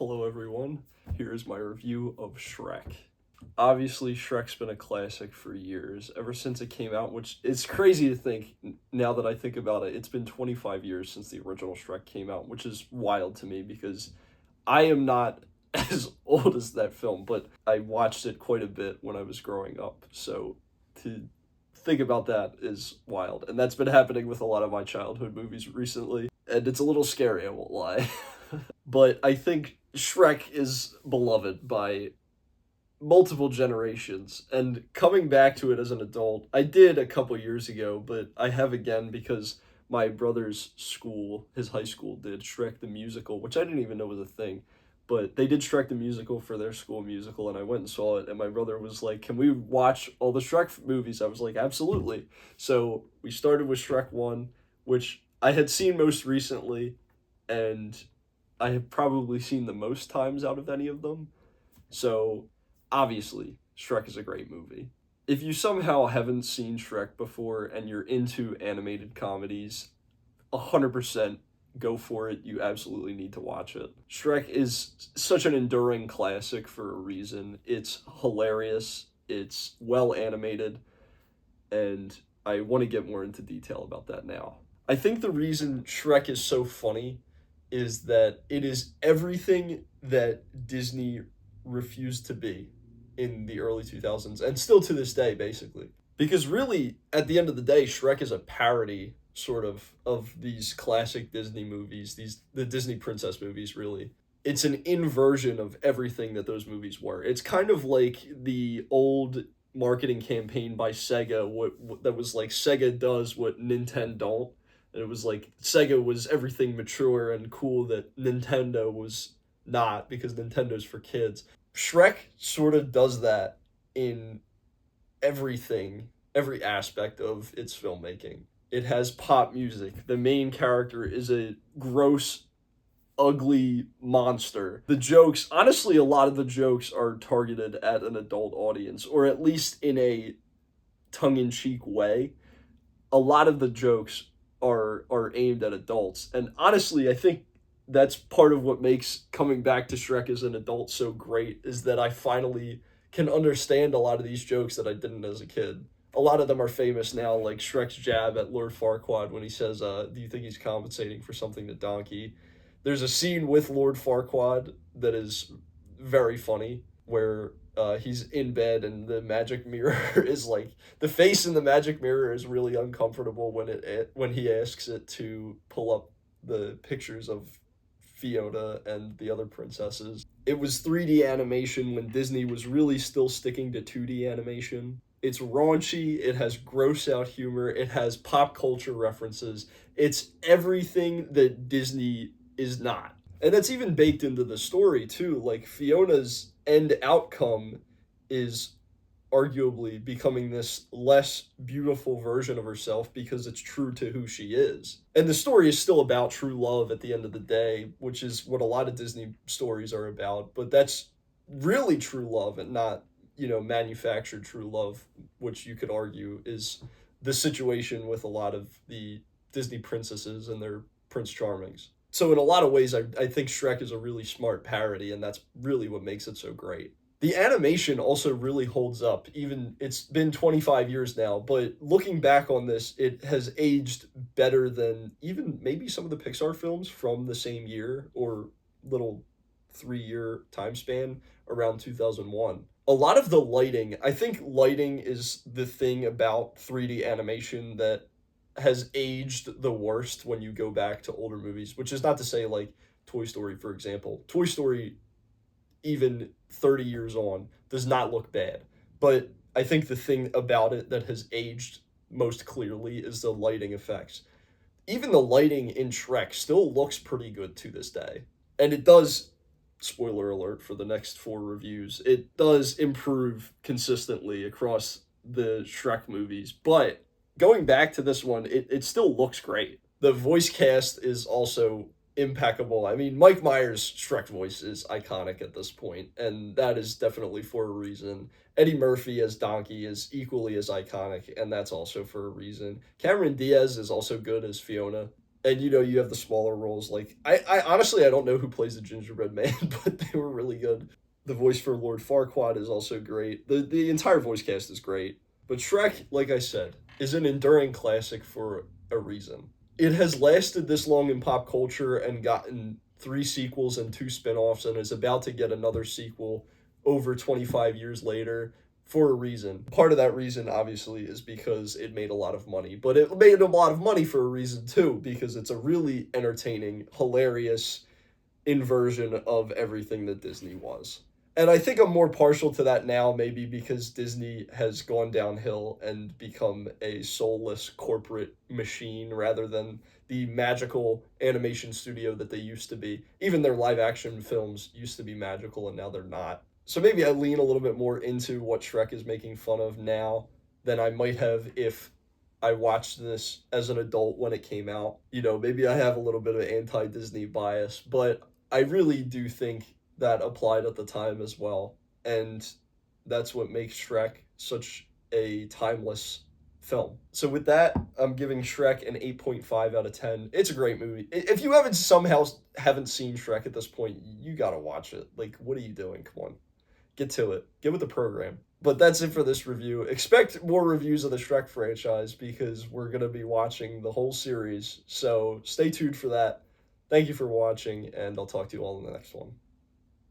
Hello everyone, here's my review of Shrek. Obviously, Shrek's been a classic for years, ever since it came out, which it's crazy to think, now that I think about it, it's been 25 years since the original Shrek came out, which is wild to me because I am not as old as that film, but I watched it quite a bit when I was growing up, so to think about that is wild, and that's been happening with a lot of my childhood movies recently, and it's a little scary, I won't lie. But I think Shrek is beloved by multiple generations, and coming back to it as an adult, I did a couple years ago, but I have again because my brother's school, his high school, did Shrek the musical, which I didn't even know was a thing. But they did Shrek the musical for their school musical, and I went and saw it. And my brother was like, "Can we watch all the Shrek movies?" I was like, "Absolutely." So we started with Shrek 1, which I had seen most recently, and I have probably seen the most times out of any of them. So, obviously, Shrek is a great movie. If you somehow haven't seen Shrek before and you're into animated comedies, 100% go for it. You absolutely need to watch it. Shrek is such an enduring classic for a reason. It's hilarious, it's well animated, and I want to get more into detail about that now. I think the reason Shrek is so funny is that it is everything that Disney refused to be in the early 2000s and still to this day, basically. Because really, at the end of the day, Shrek is a parody, sort of these classic Disney movies, the Disney princess movies, really. It's an inversion of everything that those movies were. It's kind of like the old marketing campaign by Sega, that was like Sega does what Nintendo don't. And it was like Sega was everything mature and cool that Nintendo was not, because Nintendo's for kids. Shrek sort of does that in everything, every aspect of its filmmaking. It has pop music. The main character is a gross, ugly monster. The jokes, honestly, a lot of the jokes are targeted at an adult audience, or at least in a tongue in cheek way. A lot of the jokes are aimed at adults. And honestly, I think that's part of what makes coming back to Shrek as an adult so great, is that I finally can understand a lot of these jokes that I didn't as a kid. A lot of them are famous now, like Shrek's jab at Lord Farquaad when he says, "Do you think he's compensating for something to Donkey?" There's a scene with Lord Farquaad that is very funny where he's in bed and the magic mirror is like, the face in the magic mirror is really uncomfortable when he asks it to pull up the pictures of Fiona and the other princesses. It was 3D animation when Disney was really still sticking to 2D animation. It's raunchy, it has gross out humor, it has pop culture references. It's everything that Disney is not. And that's even baked into the story too. Like Fiona's end outcome is arguably becoming this less beautiful version of herself because it's true to who she is. And the story is still about true love at the end of the day, which is what a lot of Disney stories are about, but that's really true love and not, manufactured true love, which you could argue is the situation with a lot of the Disney princesses and their Prince Charmings. So in a lot of ways, I think Shrek is a really smart parody, and that's really what makes it so great. The animation also really holds up. Even it's been 25 years now, but looking back on this, it has aged better than even maybe some of the Pixar films from the same year or little 3 year time span around 2001. A lot of the lighting, I think lighting is the thing about 3D animation that has aged the worst when you go back to older movies, which is not to say like Toy Story, for example. Toy Story, even 30 years on, does not look bad. But I think the thing about it that has aged most clearly is the lighting effects. Even the lighting in Shrek still looks pretty good to this day. And it does, spoiler alert for the next four reviews, it does improve consistently across the Shrek movies. But going back to this one, it still looks great. The voice cast is also impeccable. I mean, Mike Myers' Shrek voice is iconic at this point, and that is definitely for a reason. Eddie Murphy as Donkey is equally as iconic, and that's also for a reason. Cameron Diaz is also good as Fiona. And you have the smaller roles. Like I honestly I don't know who plays the gingerbread man, but they were really good. The voice for Lord Farquaad is also great. The entire voice cast is great. But Shrek, like I said, is an enduring classic for a reason. It has lasted this long in pop culture and gotten three sequels and two spin-offs and is about to get another sequel over 25 years later for a reason. Part of that reason, obviously, is because it made a lot of money, but it made a lot of money for a reason too, because it's a really entertaining, hilarious inversion of everything that Disney was. And I think I'm more partial to that now, maybe because Disney has gone downhill and become a soulless corporate machine rather than the magical animation studio that they used to be. Even their live action films used to be magical and now they're not. So maybe I lean a little bit more into what Shrek is making fun of now than I might have if I watched this as an adult when it came out. Maybe I have a little bit of anti Disney bias, but I really do think that applied at the time as well. And that's what makes Shrek such a timeless film. So with that, I'm giving Shrek an 8.5 out of 10. It's a great movie. If you haven't seen Shrek at this point, you got to watch it. Like what are you doing? Come on. Get to it. Get with the program. But that's it for this review. Expect more reviews of the Shrek franchise because we're going to be watching the whole series. So stay tuned for that. Thank you for watching, and I'll talk to you all in the next one.